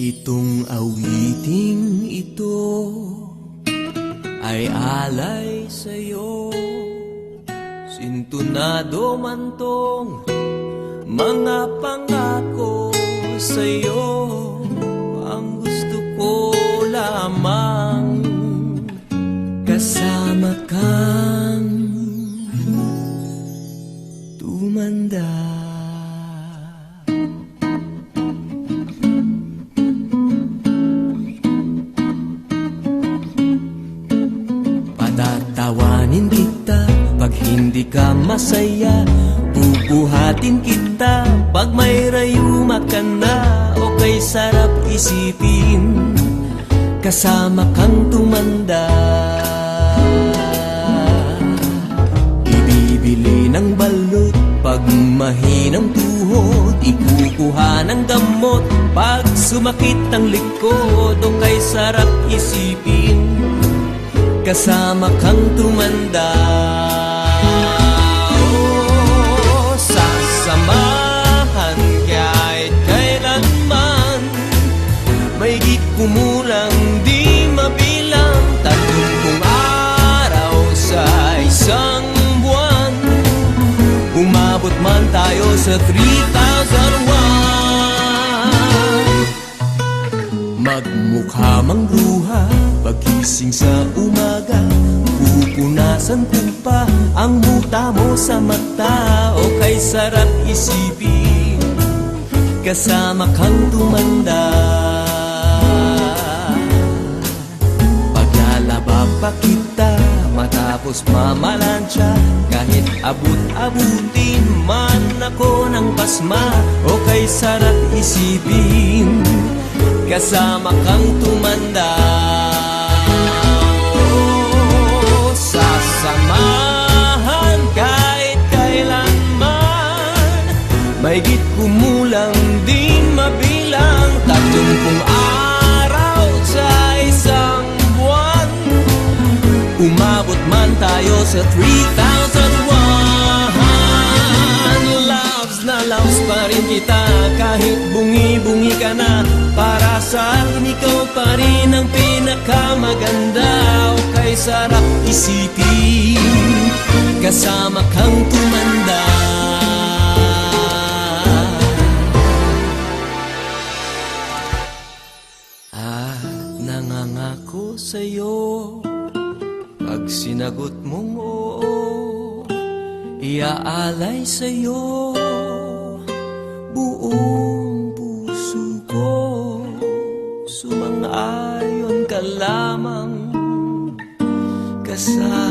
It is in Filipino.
Itong awiting ito ay alay sa'yo. Sintunado man tong mga pangako sa'yo. Ang gusto ko lamang kasama kang tumanda. Patatawanin kita pag hindi ka masaya. Bubuhatin kita pag may rayuma ka na. O kay sarap isipin kasama kang tumanda. Ibibili ng balot pag mahinang tuhod. Ikukuha ng gamot pag sumakit ang likod. O kay sarap isipin kasama kang tumanda. Oh, sasamahan kahit kailanman. Maigit kumulang di mabilang 30 araw sa isang buwan. Umabot man tayo sa 3,001. Magmukha mang luha pagising sa umaga. Pupunasan ko pa ang muta mo sa mata. O kay sarap isipin kasama kang tumanda. Paglalaba pa kita matapos mamalansya. Kahit abut-abutin man ako ng pasma. O kay sarap isipin kasama kang tumanda. Oh, sasamahan kahit kailanman. Maigit kumulang di mabilang 30 araw sa isang buwan. Umabot man tayo sa 3,001. Loves na loves pa rin kita kahit bungi-bungi ka na. Para sa akin ikaw pa rin ang pinakamaganda. O kay sarap isipin kasama kang tumanda. At nangangako sa'yo pag sinagot mong oo, iaalay sa'yo buong puso ko. Sumang-ayon ka lamang kasama